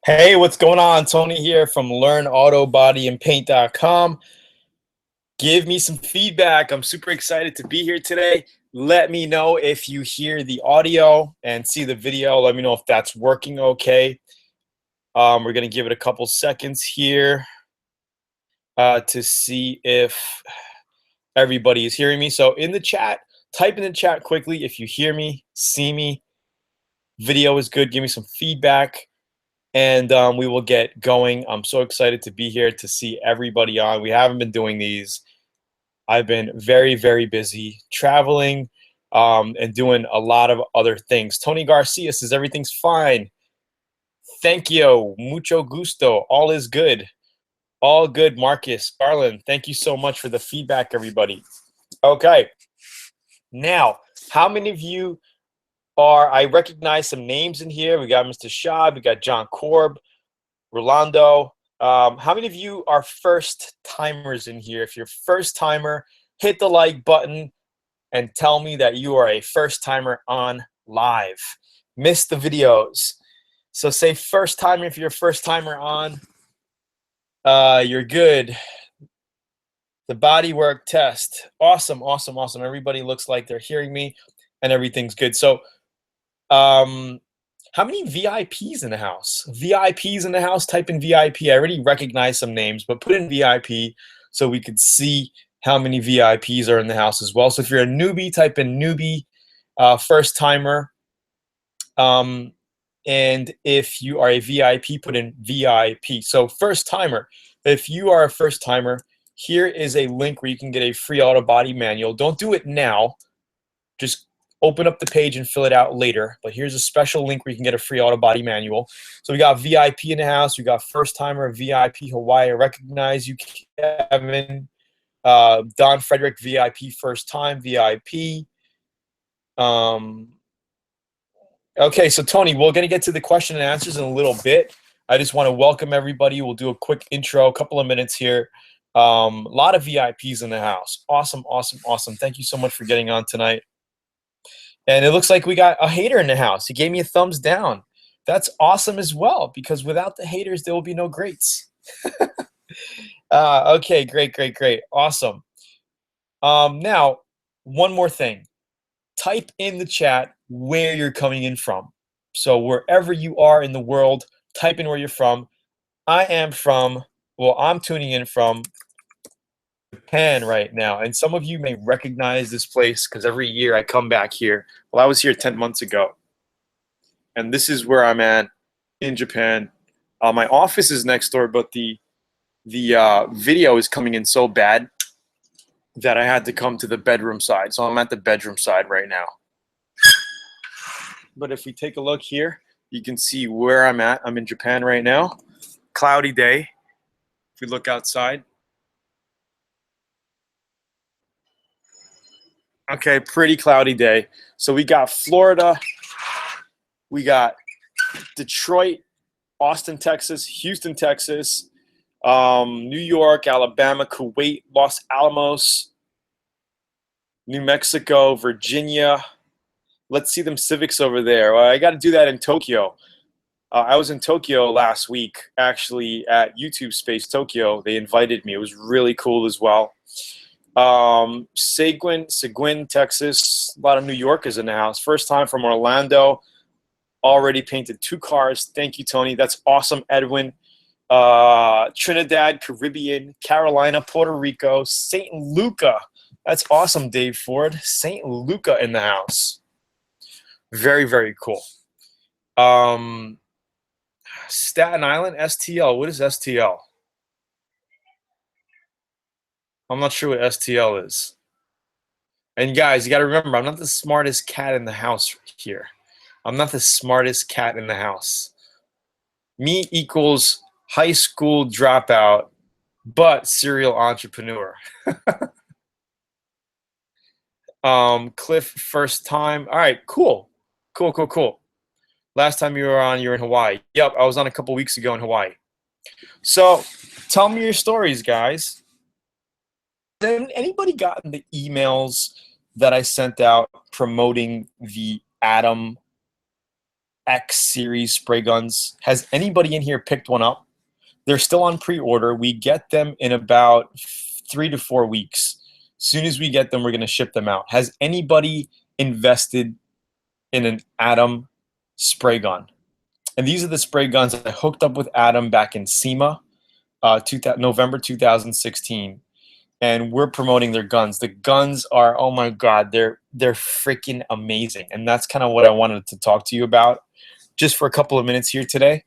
Hey, what's going on? Tony here from LearnAutoBodyAndPaint.com. Give me some feedback. I'm super excited to be here today. Let me know if you hear the audio and see the video. Let me know if that's working okay. We're going to give it a couple seconds here to see if everybody is hearing me. So in the chat, type in the chat quickly if you hear me, see me. Video is good. Give me some feedback. And we will get going. I'm so excited to be here to see everybody on. We haven't been doing these. I've been very, very busy traveling and doing a lot of other things. Tony Garcia says everything's fine. Thank you. Mucho gusto. All is good. All good, Marcus. Garland, thank you so much for the feedback, everybody. Okay. Now, how many of you I recognize some names in here. We got Mr. Shah, we got John Korb, Rolando. How many of you are first timers in here? If you're first timer, hit the like button and tell me that you are a first timer on live. Miss the videos. So say first timer if you're a first timer on. You're good. The bodywork test. Awesome, awesome, awesome. Everybody looks like they're hearing me and everything's good. So how many VIPs in the house? VIPs in the house, type in VIP. I already recognize some names, but put in VIP so we could see how many VIPs are in the house as well. So if you're a newbie, type in newbie, first timer. And if you are a VIP, put in VIP. So first timer, if you are a first timer, here is a link where you can get a free auto body manual. Don't do it now. Just open up the page and fill it out later. But here's a special link where you can get a free auto body manual. So we got VIP in the house. We got first timer, VIP Hawaii. I recognize you, Kevin. Don Frederick, VIP first time, VIP. Okay, so Tony, we're going to get to the question and answers in a little bit. I just want to welcome everybody. We'll do a quick intro, a couple of minutes here. A lot of VIPs in the house. Awesome, awesome, awesome. Thank you so much for getting on tonight. And it looks like we got a hater in the house. He gave me a thumbs down. That's awesome as well, because without the haters, there will be no greats. Okay, great, great, great. Awesome. Now, one more thing. Type in the chat where you're coming in from. So wherever you are in the world, type in where you're from. I'm tuning in from Japan right now, and some of you may recognize this place because every year I come back here. Well, I was here 10 months ago, and this is where I'm at in Japan. My office is next door, but the video is coming in so bad that I had to come to the bedroom side. So I'm at the bedroom side right now. But if we take a look here, you can see where I'm at. I'm in Japan right now. Cloudy day. If we look outside. Okay, pretty cloudy day. So we got Florida, we got Detroit, Austin, Texas, Houston, Texas, New York, Alabama, Kuwait, Los Alamos, New Mexico, Virginia. Let's see them civics over there. Well, I got to do that in Tokyo. I was in Tokyo last week, actually, at YouTube Space Tokyo. They invited me. It was really cool as well. Seguin, Texas. A lot of New Yorkers in the house. First time from Orlando. Already painted 2 cars. Thank you, Tony. That's awesome, Edwin. Trinidad, Caribbean, Carolina, Puerto Rico, St. Lucia. That's awesome, Dave Ford. St. Lucia in the house. Very, very cool. Staten Island, STL. What is STL? I'm not sure what STL is. And guys, you got to remember, I'm not the smartest cat in the house here. I'm not the smartest cat in the house. Me equals high school dropout, but serial entrepreneur. Cliff, first time. All right, cool. Cool, cool, cool. Last time you were on, you're in Hawaii. Yep, I was on a couple weeks ago in Hawaii. So tell me your stories, guys. Has anybody gotten the emails that I sent out promoting the Atom X series spray guns. Has anybody in here picked one up? They're still on pre-order. We get them in about 3 to 4 weeks. As soon as we get them, we're going to ship them out. Has anybody invested in an Atom spray gun? And these are the spray guns I hooked up with Atom back in SEMA, November 2016. And we're promoting their guns. The guns are, oh my God, they're freaking amazing. And that's kind of what I wanted to talk to you about just for a couple of minutes here today.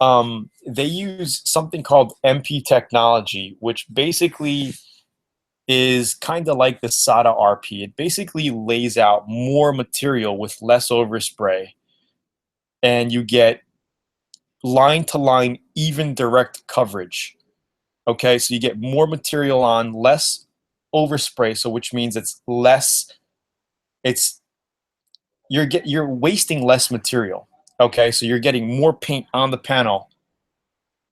They use something called MP technology, which basically is kind of like the Sata RP. It basically lays out more material with less overspray, and you get line-to-line even direct coverage. Okay, so you get more material on, less overspray, so which means it's less, you're wasting less material. Okay, so you're getting more paint on the panel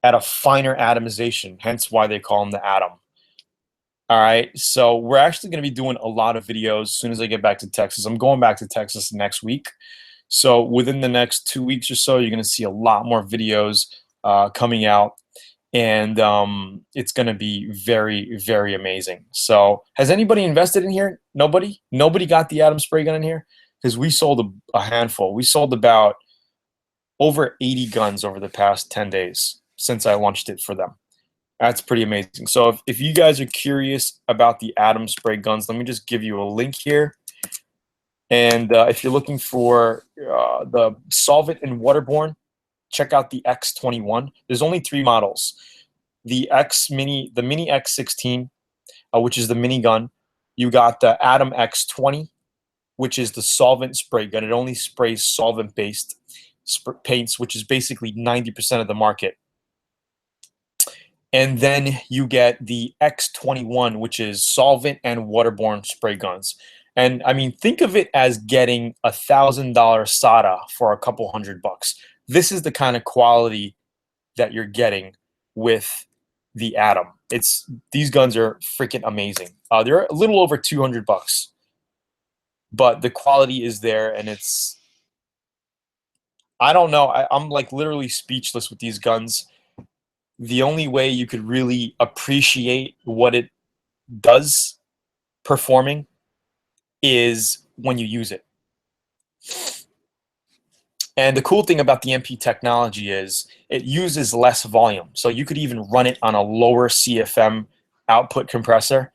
at a finer atomization, hence why they call them the Atom. All right, so we're actually going to be doing a lot of videos as soon as I get back to Texas. I'm going back to Texas next week. So within the next 2 weeks or so, you're going to see a lot more videos coming out. And it's going to be very, very amazing. So has anybody invested in here? Nobody? Nobody got the Atom spray gun in here? Because we sold a handful. We sold about over 80 guns over the past 10 days since I launched it for them. That's pretty amazing. So if you guys are curious about the Atom spray guns, let me just give you a link here. And if you're looking for the solvent and waterborne, check out the X21. There's only 3 models. The Mini X16, which is the mini gun. You got the Atom X20, which is the solvent spray gun. It only sprays solvent-based paints, which is basically 90% of the market. And then you get the X21, which is solvent and waterborne spray guns. And I mean, think of it as getting $1,000 Sata for a couple $100. This is the kind of quality that you're getting with the Atom. These guns are freaking amazing. They're a little over $200, but the quality is there, and I don't know. I'm like literally speechless with these guns. The only way you could really appreciate what it does performing is when you use it. And the cool thing about the MP technology is it uses less volume. So you could even run it on a lower CFM output compressor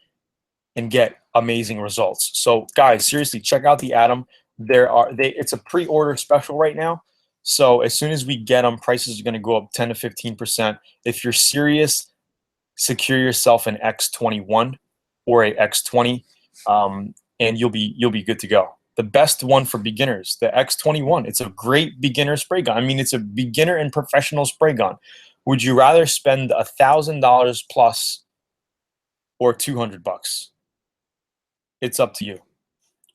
and get amazing results. So guys, seriously, check out the Atom. It's a pre-order special right now. So as soon as we get them, prices are going to go up 10 to 15%. If you're serious, secure yourself an X21 or a X20, and you'll be good to go. The best one for beginners, the X21. It's a great beginner spray gun. I mean, it's a beginner and professional spray gun. Would you rather spend $1,000 plus or $200? It's up to you.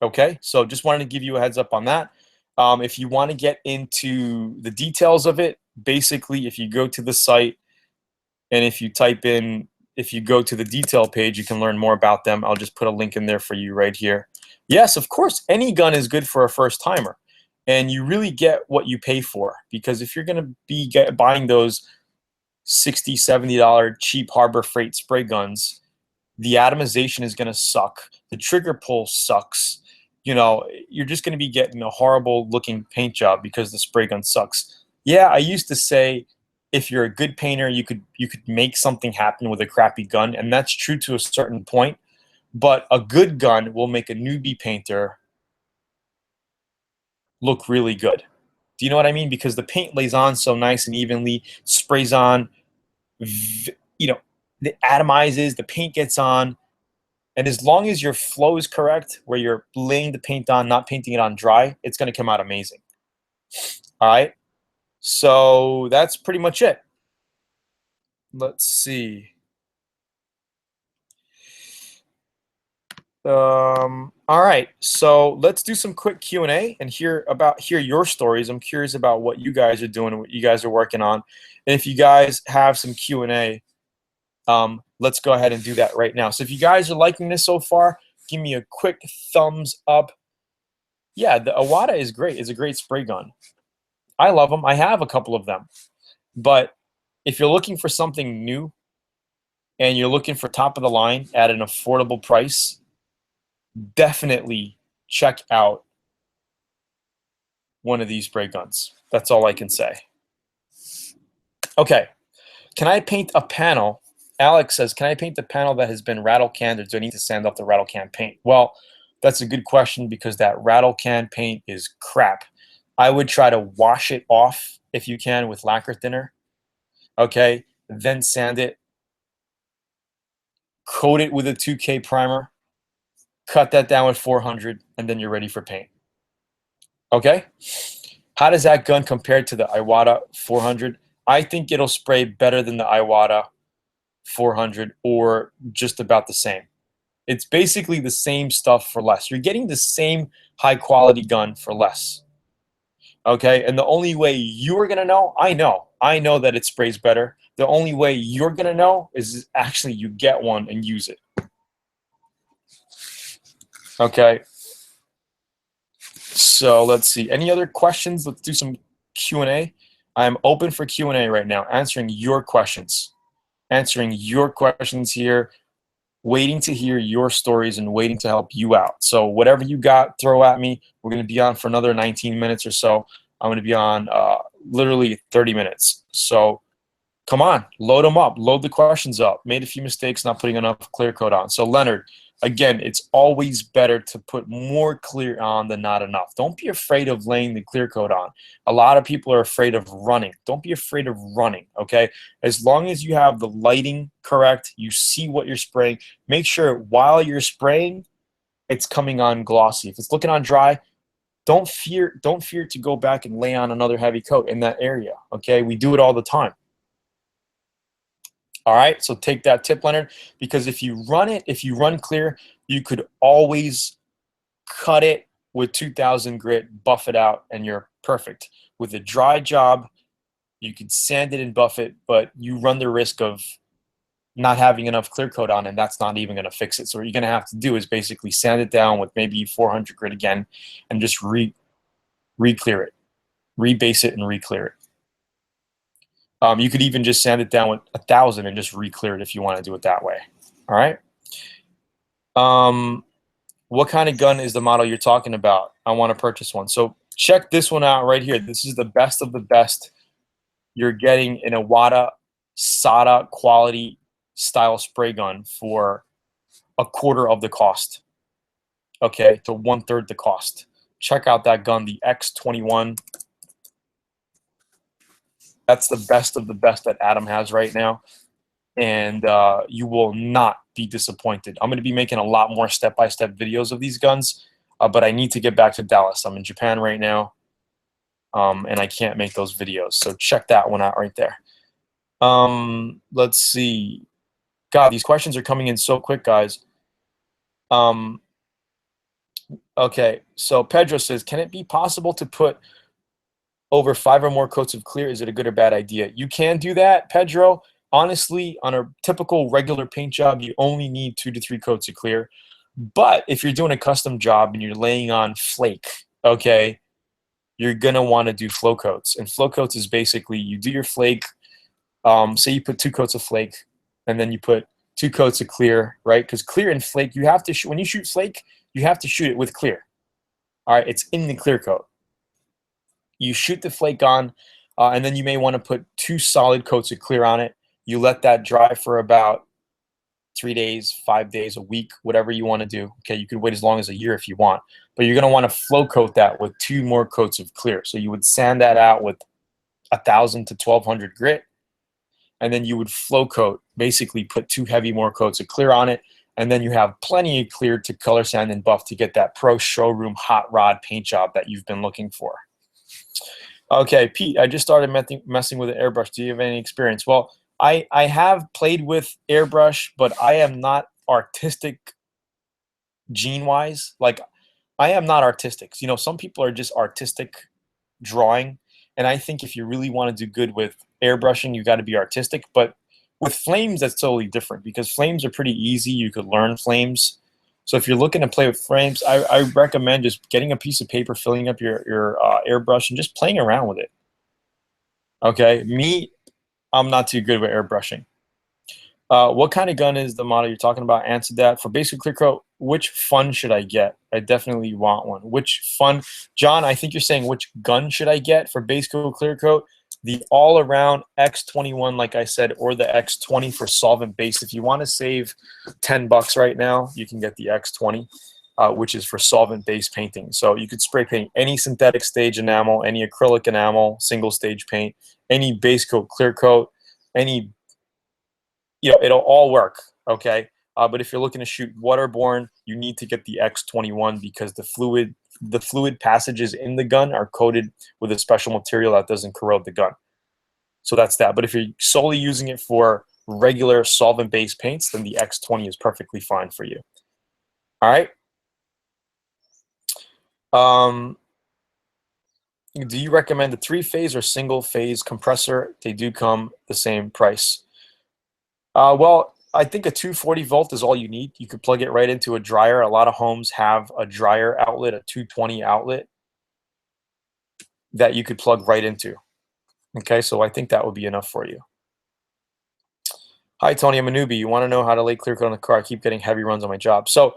Okay, so just wanted to give you a heads up on that. If you want to get into the details of it, basically, if you go to the site and if you go to the detail page, you can learn more about them. I'll just put a link in there for you right here. Yes, of course, any gun is good for a first timer, and you really get what you pay for, because if you're going to be buying those $60, $70 cheap Harbor Freight spray guns, the atomization is going to suck. The trigger pull sucks. You know, you're just going to be getting a horrible looking paint job because the spray gun sucks. Yeah, I used to say if you're a good painter, you could make something happen with a crappy gun, and that's true to a certain point. But a good gun will make a newbie painter look really good. Do you know what I mean? Because the paint lays on so nice and evenly, sprays on, you know, it atomizes, the paint gets on. And as long as your flow is correct, where you're laying the paint on, not painting it on dry, it's going to come out amazing. All right. So that's pretty much it. Let's see. All right. So let's do some quick Q&A and hear your stories. I'm curious about what you guys are doing and what you guys are working on. And if you guys have some Q&A, let's go ahead and do that right now. So if you guys are liking this so far, give me a quick thumbs up. Yeah, the Awada is great. It's a great spray gun. I love them. I have a couple of them. But if you're looking for something new and you're looking for top of the line at an affordable price, definitely check out one of these spray guns. That's all I can say. Okay, can I paint a panel? Alex says, can I paint the panel that has been rattle canned, or do I need to sand off the rattle can paint? Well, that's a good question because that rattle can paint is crap. I would try to wash it off if you can with lacquer thinner. Okay, then sand it, coat it with a 2K primer, cut that down with 400, and then you're ready for paint. Okay? How does that gun compare to the Iwata 400? I think it'll spray better than the Iwata 400 or just about the same. It's basically the same stuff for less. You're getting the same high quality gun for less. Okay? And the only way you're going to know, I know that it sprays better. The only way you're going to know is actually you get one and use it. Okay. So let's see. Any other questions? Let's do some Q&A. I'm open for Q&A right now, answering your questions. Answering your questions here, waiting to hear your stories and waiting to help you out. So whatever you got, throw at me. We're going to be on for another 19 minutes or so. I'm going to be on literally 30 minutes. So come on, load them up. Load the questions up. Made a few mistakes not putting enough clear coat on. So Leonard, again, it's always better to put more clear on than not enough. Don't be afraid of laying the clear coat on. A lot of people are afraid of running. Don't be afraid of running, okay? As long as you have the lighting correct, you see what you're spraying, make sure while you're spraying, it's coming on glossy. If it's looking on dry, don't fear to go back and lay on another heavy coat in that area, okay? We do it all the time. All right, so take that tip, Leonard, because if you run clear, you could always cut it with 2000 grit, buff it out, and you're perfect. With a dry job, you could sand it and buff it, but you run the risk of not having enough clear coat on, and that's not even going to fix it. So what you're going to have to do is basically sand it down with maybe 400 grit again, and just re-clear it, rebase it, and re-clear it. You could even just sand it down with 1000 and just re-clear it if you want to do it that way. All right. What kind of gun is the model you're talking about? I want to purchase one. So check this one out right here. This is the best of the best you're getting in a Wada Sata quality style spray gun for a quarter of the cost. Okay, to 1/3 the cost. Check out that gun, the X21. That's the best of the best that Atom has right now, and you will not be disappointed. I'm going to be making a lot more step-by-step videos of these guns, but I need to get back to Dallas. I'm in Japan right now, and I can't make those videos, so check that one out right there. Let's see. God, these questions are coming in so quick, guys. Okay, so Pedro says, can it be possible to put over 5 or more coats of clear? Is it a good or bad idea? You can do that, Pedro. Honestly, on a typical regular paint job, you only need 2 to 3 coats of clear. But if you're doing a custom job and you're laying on flake, okay, you're going to want to do flow coats. And flow coats is basically you do your flake, say you put 2 coats of flake, and then you put 2 coats of clear, right? Because clear and flake, you have to shoot. When you shoot flake, you have to shoot it with clear. All right, it's in the clear coat. You shoot the flake on, and then you may want to put 2 solid coats of clear on it. You let that dry for about 3 days, 5 days, a week, whatever you want to do. Okay, you could wait as long as a year if you want, but you're going to want to flow coat that with 2 more coats of clear. So you would sand that out with 1000 to 1200 grit, and then you would flow coat, basically put 2 heavy more coats of clear on it, and then you have plenty of clear to color sand and buff to get that pro showroom hot rod paint job that you've been looking for. Okay, Pete, I just started messing with an airbrush. Do you have any experience? Well, I have played with airbrush, but I am not artistic gene-wise. Like, I am not artistic. You know, some people are just artistic drawing, and I think if you really want to do good with airbrushing, you got to be artistic. But with flames, that's totally different because flames are pretty easy. You could learn flames. So if you're looking to play with flames, I recommend just getting a piece of paper, filling up your airbrush, and just playing around with it. Okay, I'm not too good with airbrushing. What kind of gun is the model you're talking about? Answer that. For basic clear coat, which fun should I get? I definitely want one. Which fun? John, I think you're saying which gun should I get for base coat clear coat? The all-around X21, like I said, or the X20 for solvent-based. If you want to save $10 right now, you can get the X20, which is for solvent-based painting. So you could spray paint any synthetic stage enamel, any acrylic enamel, single-stage paint, any base coat clear coat, any, it'll all work, okay? But if you're looking to shoot waterborne, you need to get the X21 because the fluid passages in the gun are coated with a special material that doesn't corrode the gun. So that's that. But if you're solely using it for regular solvent-based paints, then the X20 is perfectly fine for you. All right. Do you recommend a 3-phase or single-phase compressor? They do come the same price. Well, I think a 240 volt is all you need. You could plug it right into a dryer. A lot of homes have a dryer outlet, a 220 outlet that you could plug right into. Okay, so I think that would be enough for you. Hi, Tony, I'm a newbie. You want to know how to lay clear coat on the car? I keep getting heavy runs on my job. So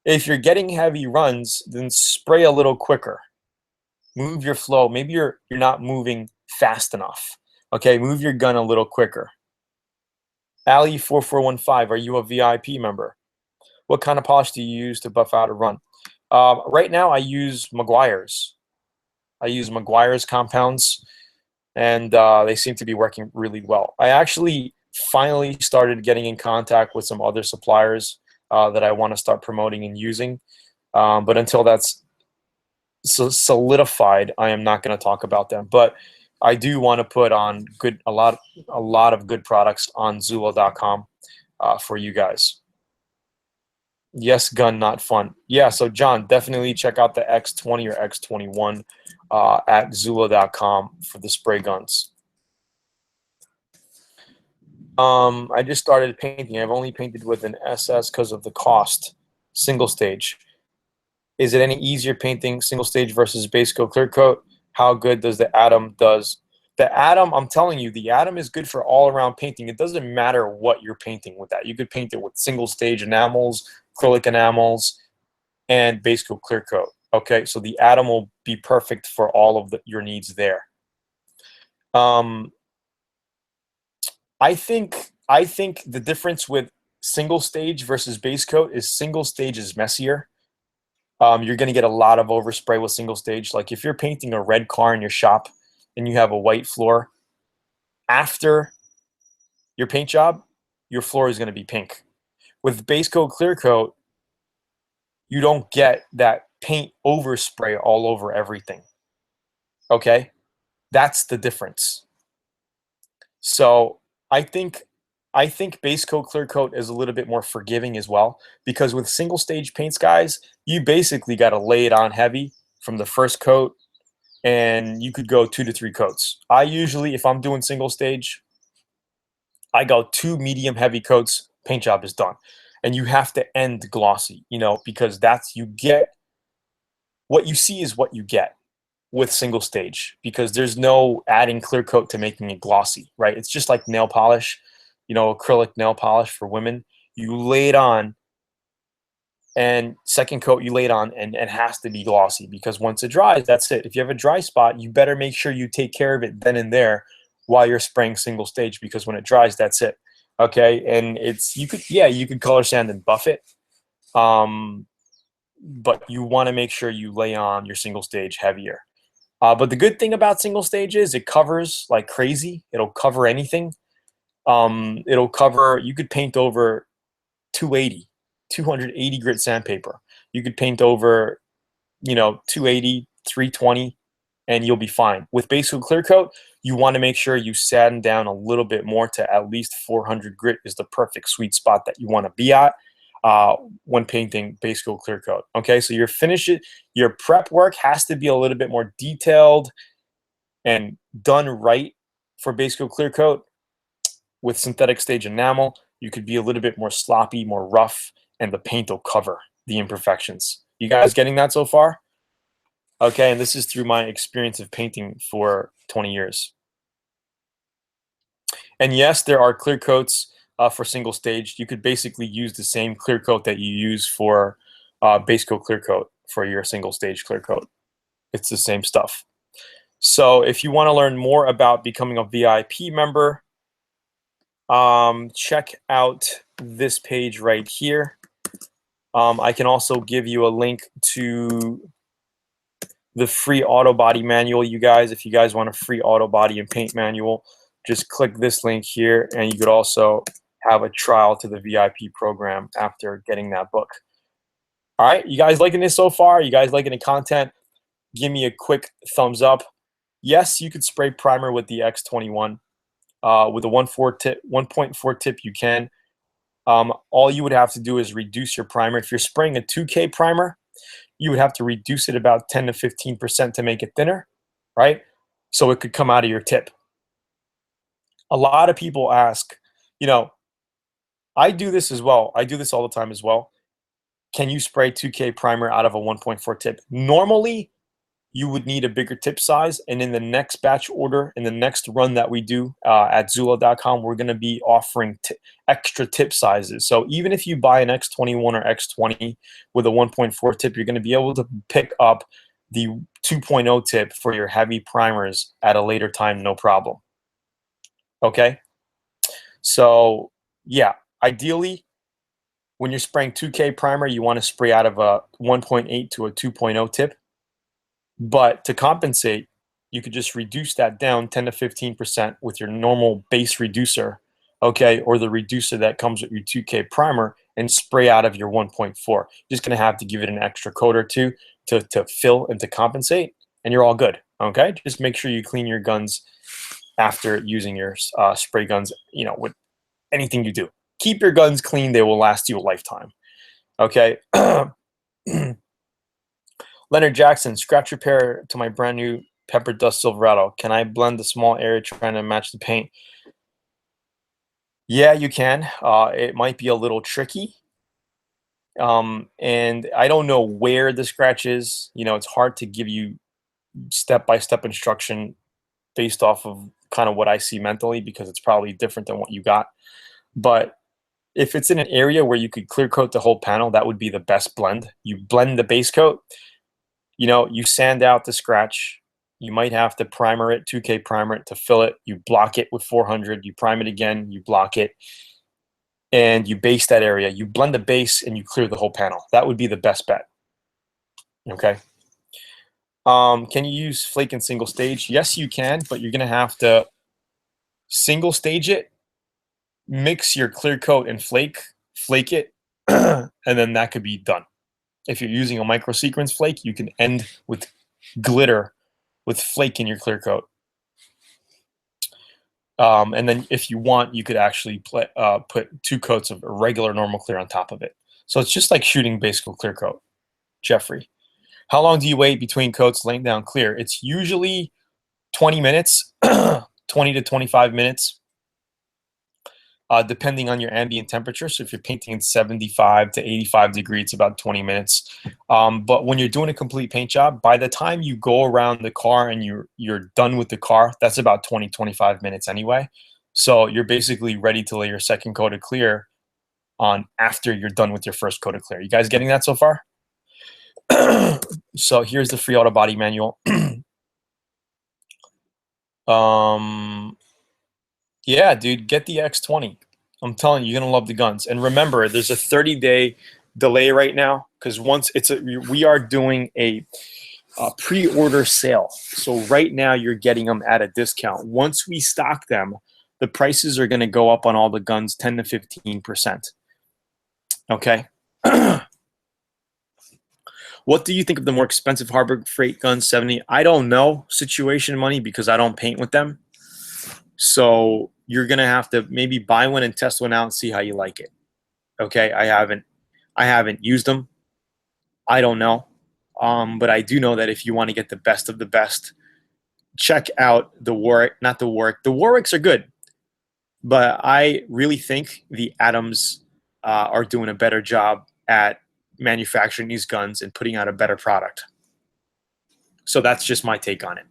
if you're getting heavy runs, then spray a little quicker. Move your flow. Maybe you're not moving fast enough. Okay, move your gun a little quicker. Ali4415, are you a VIP member? What kind of polish do you use to buff out a run? Right now, I use Meguiar's. I use Meguiar's compounds, and they seem to be working really well. I actually finally started getting in contact with some other suppliers that I want to start promoting and using. But until that's solidified, I am not going to talk about them. But I do want to put on a lot of good products on Zula.com for you guys. Yes, gun, not fun. Yeah, so John, definitely check out the X20 or X21 at Zula.com for the spray guns. I just started painting. I've only painted with an SS because of the cost. Single stage. Is it any easier painting single stage versus base coat clear coat? How good does the Atom does? The Atom, I'm telling you, the Atom is good for all around painting. It doesn't matter what you're painting with that. You could paint it with single stage enamels, acrylic enamels, and base coat clear coat. Okay, so the Atom will be perfect for all of your needs there. I think the difference with single stage versus base coat is single stage is messier. You're going to get a lot of overspray with single stage. Like if you're painting a red car in your shop and you have a white floor, after your paint job, your floor is going to be pink. With base coat clear coat, you don't get that paint overspray all over everything. Okay? That's the difference. So I think base coat clear coat is a little bit more forgiving as well, because with single stage paints, guys, you basically got to lay it on heavy from the first coat, and you could go 2 to 3 coats. I usually, if I'm doing single stage, I go 2 medium heavy coats, paint job is done. And you have to end glossy, because you get what you see is what you get with single stage, because there's no adding clear coat to making it glossy, right? It's just like nail polish, acrylic nail polish for women. You lay it on, and second coat you lay it on, and it has to be glossy, because once it dries, that's it. If you have a dry spot, you better make sure you take care of it then and there while you're spraying single stage, because when it dries, that's it. Okay, and you could color sand and buff it, but you want to make sure you lay on your single stage heavier. But the good thing about single stage is it covers like crazy. It'll cover anything. It'll cover. You could paint over 280 grit sandpaper. You could paint over, 280, 320, and you'll be fine. With base coat clear coat, you want to make sure you sand down a little bit more to at least 400 grit is the perfect sweet spot that you want to be at when painting base coat clear coat. Okay, so your prep work has to be a little bit more detailed and done right for base coat clear coat. With synthetic stage enamel, you could be a little bit more sloppy, more rough, and the paint will cover the imperfections. You guys getting that so far? Okay, and this is through my experience of painting for 20 years. And yes, there are clear coats for single stage. You could basically use the same clear coat that you use for base coat clear coat for your single stage clear coat. It's the same stuff. So if you want to learn more about becoming a VIP member, check out this page right here. I can also give you a link to the free auto body manual, you guys. If you guys want a free auto body and paint manual, just click this link here, and you could also have a trial to the VIP program after getting that book. All right, you guys liking this so far? You guys liking the content? Give me a quick thumbs up. Yes, you could spray primer with the X21. With a 1.4 tip, you can. All you would have to do is reduce your primer. If you're spraying a 2K primer, you would have to reduce it about 10 to 15% to make it thinner, right? So it could come out of your tip. A lot of people ask, you know, I do this as well. I do this all the time as well. Can you spray 2K primer out of a 1.4 tip? Normally, you would need a bigger tip size. And in the next batch order, in the next run that we do at Zula.com, we're going to be offering extra tip sizes. So even if you buy an X21 or X20 with a 1.4 tip, you're going to be able to pick up the 2.0 tip for your heavy primers at a later time, no problem. Okay? So yeah, ideally, when you're spraying 2K primer, you want to spray out of a 1.8 to a 2.0 tip. But to compensate, you could just reduce that down 10 to 15% with your normal base reducer, okay, or the reducer that comes with your 2K primer, and spray out of your 1.4. You're just going to have to give it an extra coat or two to fill and to compensate, and you're all good, okay? Just make sure you clean your guns after using your spray guns, you know, with anything you do. Keep your guns clean. They will last you a lifetime, okay? Leonard Jackson, scratch repair to my brand new Pepper Dust Silverado. Can I blend the small area trying to match the paint? Yeah, you can. It might be a little tricky. And I don't know where the scratch is. You know, it's hard to give you step-by-step instruction based off of kind of what I see mentally, because it's probably different than what you got. But if it's in an area where you could clear coat the whole panel, that would be the best blend. You blend the base coat. You know, you sand out the scratch. You might have to primer it, 2K primer it to fill it. You block it with 400. You prime it again. You block it. And you base that area. You blend the base and you clear the whole panel. That would be the best bet. Okay. Can you use flake and single stage? Yes, you can, but you're going to have to single stage it, mix your clear coat and flake it, and then that could be done. If you're using a micro sequence flake, you can end with glitter with flake in your clear coat. And then if you want, you could actually put 2 coats of regular normal clear on top of it. So it's just like shooting base coat clear coat. Jeffrey, how long do you wait between coats laying down clear? It's usually 20 minutes, 20 to 25 minutes. Depending on your ambient temperature. So if you're painting in 75 to 85 degrees, it's about 20 minutes. But when you're doing a complete paint job, by the time you go around the car and you're done with the car, that's about 20, 25 minutes anyway. So you're basically ready to lay your second coat of clear on after you're done with your first coat of clear. You guys getting that so far? So here's the free auto body manual. Yeah, dude, get the X20. I'm telling you, you're gonna love the guns. And remember, there's a 30-day delay right now, because once we are doing a pre-order sale. So right now you're getting them at a discount. Once we stock them, the prices are gonna go up on all the guns 10 to 15%. Okay. What do you think of the more expensive Harbor Freight guns, 70? I don't know, situation money, because I don't paint with them. So you're gonna have to maybe buy one and test one out and see how you like it. Okay, I haven't used them. I don't know, but I do know that if you want to get the best of the best, check out the Warwick. Not the Warwick. The Warwicks are good, but I really think the Atoms are doing a better job at manufacturing these guns and putting out a better product. So that's just my take on it.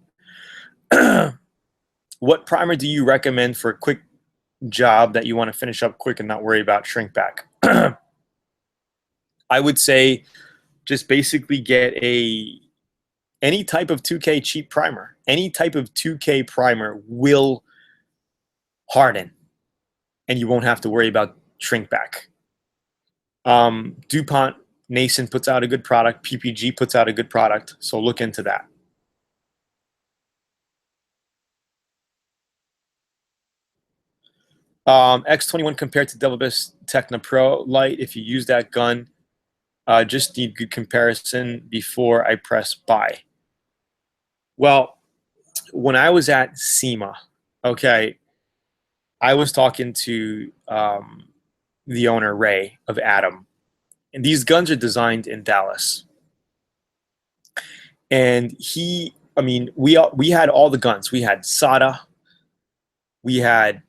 What primer do you recommend for quick job that you want to finish up quick and not worry about shrink back, I would say just basically get any type of 2K cheap primer. Any type of 2K primer will harden, and you won't have to worry about shrink back. DuPont Nason puts out a good product. PPG puts out a good product, so look into that. X21 compared to Double Best Techno Pro Light. If you use that gun, just need good comparison before I press buy. Well, when I was at SEMA, okay, I was talking to the owner, Ray, of Atom. And these guns are designed in Dallas. And we had all the guns. We had Sata, we had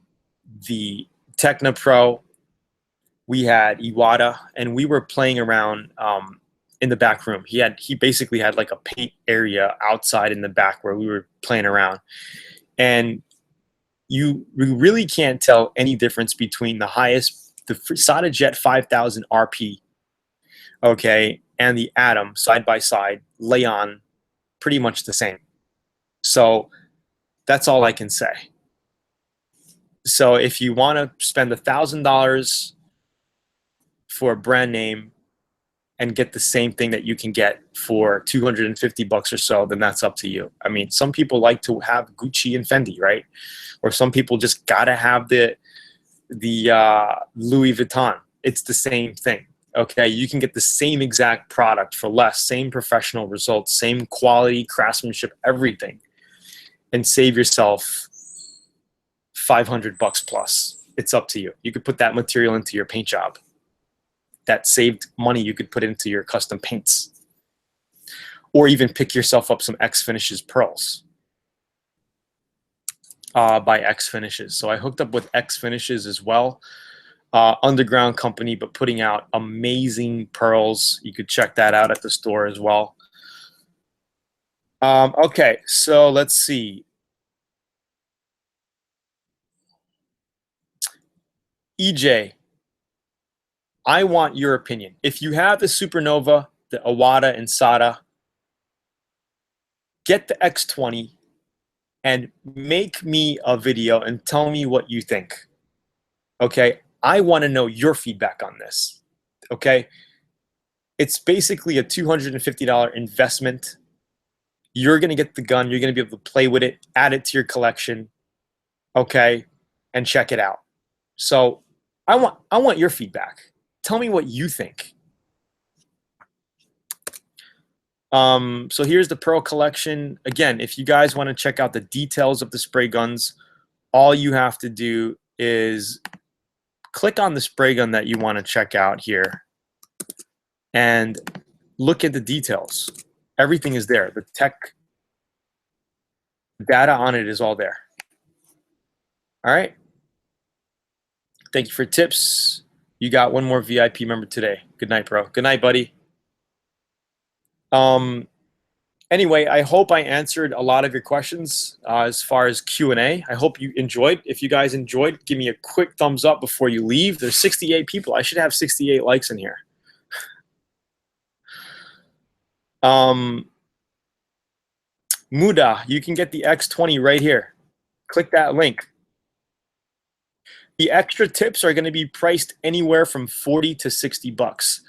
the Techno Pro, we had Iwata, and we were playing around in the back room. He basically had like a paint area outside in the back where we were playing around. And you really can't tell any difference between the Sata Jet 5000 RP, okay, and the Atom side by side, lay on pretty much the same. So that's all I can say. So if you want to spend $1,000 for a brand name and get the same thing that you can get for $250 or so, then that's up to you. I mean, some people like to have Gucci and Fendi, right? Or some people just gotta have the Louis Vuitton. It's the same thing. Okay, you can get the same exact product for less, same professional results, same quality, craftsmanship, everything, and save yourself $500 plus. It's up to you. You could put that material into your paint job. That saved money you could put into your custom paints. Or even pick yourself up some X Finishes pearls by X Finishes. So I hooked up with X Finishes as well. Underground company, but putting out amazing pearls. You could check that out at the store as well. Okay, so let's see. EJ, I want your opinion. If you have the Supernova, the Iwata and Sata, get the X20 and make me a video and tell me what you think. Okay, I want to know your feedback on this. Okay, it's basically a $250 investment. You're going to get the gun. You're going to be able to play with it, add it to your collection, okay, and check it out. So I want your feedback. Tell me what you think. So here's the Pearl collection. Again, if you guys want to check out the details of the spray guns, all you have to do is click on the spray gun that you want to check out here and look at the details. Everything is there. The tech data on it is all there. All right. Thank you for tips. You got one more VIP member today. Good night, bro. Good night, buddy. Anyway, I hope I answered a lot of your questions as far as Q&A. I hope you enjoyed. If you guys enjoyed, give me a quick thumbs up before you leave. There's 68 people. I should have 68 likes in here. Muda, you can get the X20 right here. Click that link. The extra tips are going to be priced anywhere from 40 to 60 bucks.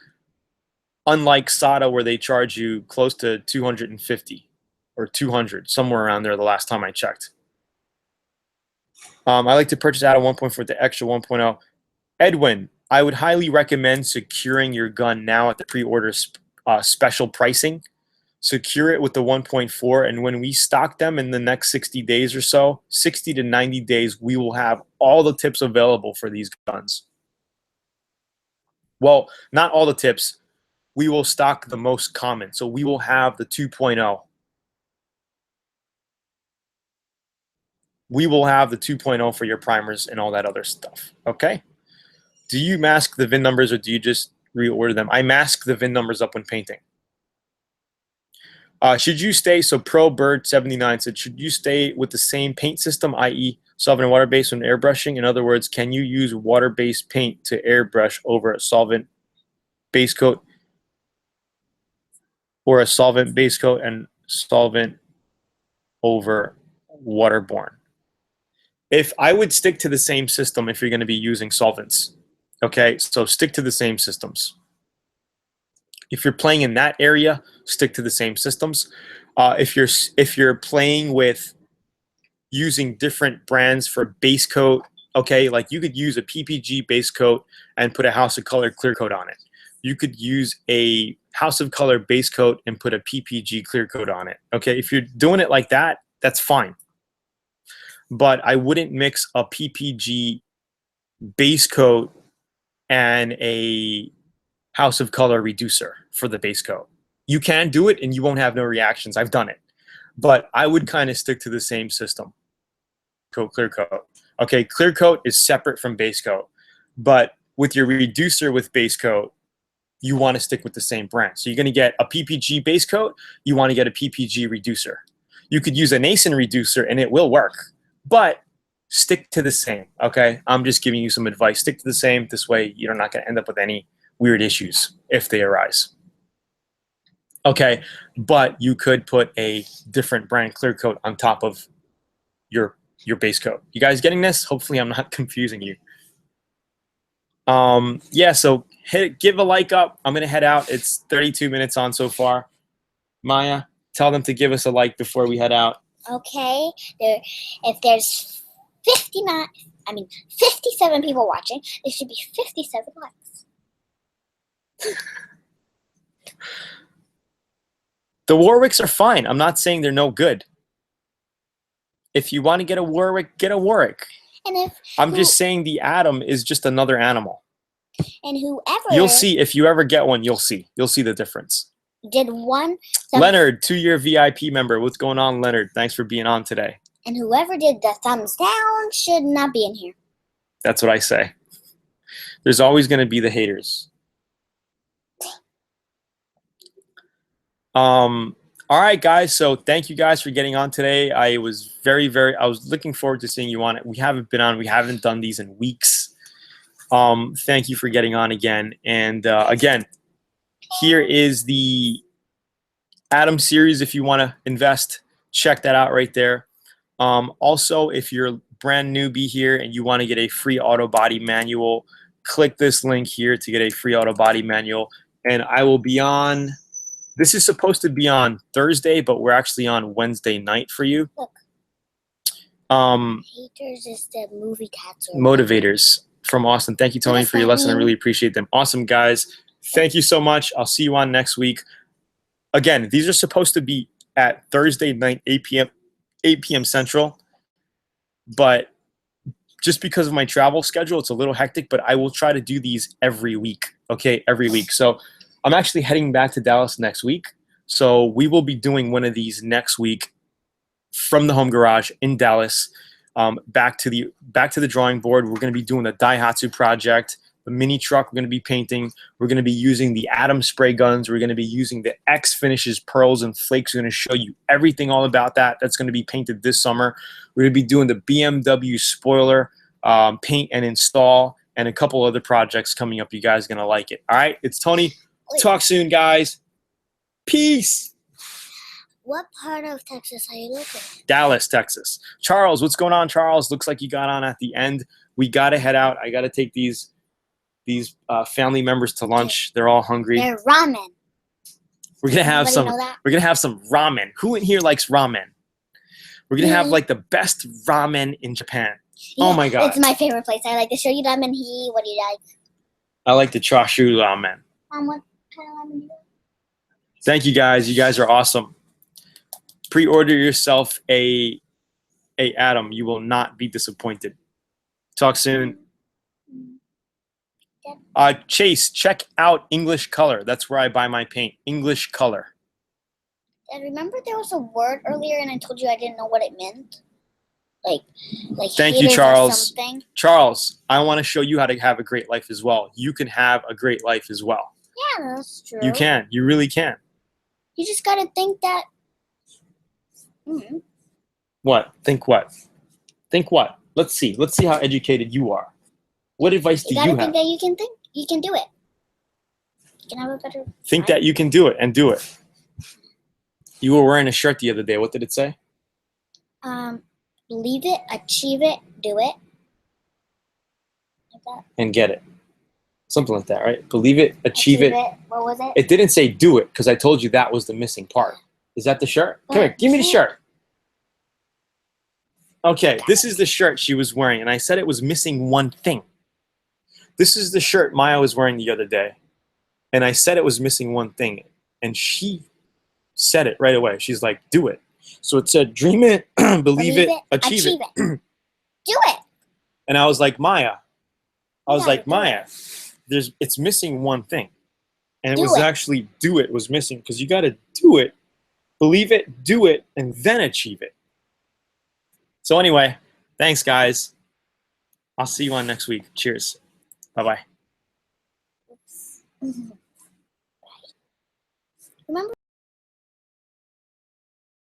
Unlike Sata, where they charge you close to 250 or 200, somewhere around there the last time I checked. I like to purchase Atom 1.4 with the extra 1.0. Edwin, I would highly recommend securing your gun now at the pre-order special pricing. Secure it with the 1.4, and when we stock them in the next 60 days or so, 60 to 90 days, we will have all the tips available for these guns. Well, not all the tips. We will stock the most common. So we will have the 2.0. We will have the 2.0 for your primers and all that other stuff. Okay? Do you mask the VIN numbers or do you just reorder them? I mask the VIN numbers up when painting. Should you stay, so Pro Bird 79 said, should you stay with the same paint system, i.e. solvent and water-based when airbrushing? In other words, can you use water-based paint to airbrush over a solvent base coat or a solvent base coat and solvent over waterborne? If I would stick to the same system if you're going to be using solvents. Okay, so stick to the same systems. If you're playing in that area, stick to the same systems. If you're playing with using different brands for base coat, okay, like you could use a PPG base coat and put a House of Color clear coat on it. You could use a House of Color base coat and put a PPG clear coat on it. Okay, if you're doing it like that, that's fine. But I wouldn't mix a PPG base coat and a House of Color reducer for the base coat. You can do it and you won't have no reactions. I've done it. But I would kind of stick to the same system. Clear coat. Okay, clear coat is separate from base coat. But with your reducer with base coat, you want to stick with the same brand. So you're going to get a PPG base coat, you want to get a PPG reducer. You could use a Nason reducer and it will work. But stick to the same, okay? I'm just giving you some advice. Stick to the same. This way you're not going to end up with any weird issues if they arise. Okay, but you could put a different brand clear coat on top of your base coat. You guys getting this? Hopefully I'm not confusing you. Yeah, so give a like up. I'm going to head out. It's 32 minutes on so far. Maya, tell them to give us a like before we head out. Okay, if there's 57 people watching, there should be 57 likes. The Warwicks are fine. I'm not saying they're no good. If you want to get a Warwick, get a Warwick. And I'm just saying the Atom is just another animal. And whoever... You'll see. If you ever get one, you'll see. You'll see the difference. Did one... Leonard, 2-year VIP member. What's going on, Leonard? Thanks for being on today. And whoever did the thumbs down should not be in here. That's what I say. There's always going to be the haters. All right, guys. So thank you guys for getting on today. I was I was looking forward to seeing you on it. We haven't been on. We haven't done these in weeks. Thank you for getting on again. And again, here is the Atom series. If you want to invest, check that out right there. Also, if you're a brand newbie here and you want to get a free auto body manual, click this link here to get a free auto body manual. And I will be on. This is supposed to be on Thursday, but we're actually on Wednesday night for you. Look. Haters is the movie cats. Motivators from Austin. Thank you, Tony, for your lesson. I really appreciate them. Awesome, guys. Thank you so much. I'll see you on next week. Again, these are supposed to be at Thursday night, 8 p.m. Central. But just because of my travel schedule, it's a little hectic, but I will try to do these every week, okay? Every week. So I'm actually heading back to Dallas next week. So we will be doing one of these next week from the home garage in Dallas. Back to the drawing board. We're going to be doing the Daihatsu project, the mini truck we're going to be painting. We're going to be using the Atom spray guns. We're going to be using the X finishes, pearls, and flakes. We're going to show you everything all about that. That's going to be painted this summer. We're going to be doing the BMW spoiler paint and install, and a couple other projects coming up. You guys are going to like it. All right, it's Tony. Talk soon, guys. Peace. What part of Texas are you looking? Dallas, Texas. Charles, what's going on, Charles? Looks like you got on at the end. We got to head out. I got to take these family members to lunch. They're all hungry. They're ramen. We're gonna have some. We're gonna have some ramen. Who in here likes ramen? We're gonna have like the best ramen in Japan. Yeah, oh my god! It's my favorite place. I like the shoyu ramen. What do you like? I like the chashu ramen. What kind of ramen do you like? Thank you guys. You guys are awesome. Pre-order yourself a Atom. You will not be disappointed. Talk soon. Chase, check out English Color. That's where I buy my paint. English Color. I remember there was a word earlier, and I told you I didn't know what it meant. Like thank you, Charles. Charles, I want to show you how to have a great life as well. You can have a great life as well. Yeah, that's true. You can. You really can. You just gotta think that. What? Think what? Think what? Let's see. Let's see how educated you are. What advice do you gotta have? think that you can think. You can do it. You can have a better. Think that you can do it and do it. You were wearing a shirt the other day. What did it say? Believe it, achieve it, do it. Like that. And get it. Something like that, right? Believe it, achieve it. What was it? It didn't say do it because I told you that was the missing part. Is that the shirt? Come here, give me the shirt. Okay, this is the shirt she was wearing, and I said it was missing one thing. This is the shirt Maya was wearing the other day, and I said it was missing one thing, and she said it right away. She's like, do it. So it said, dream it, believe it, achieve it. Do it. And I was like, Maya. It's missing one thing. And it was actually do it was missing because you got to do it, believe it, do it, and then achieve it. So anyway, thanks, guys. I'll see you on next week. Cheers. Bye-bye. Remember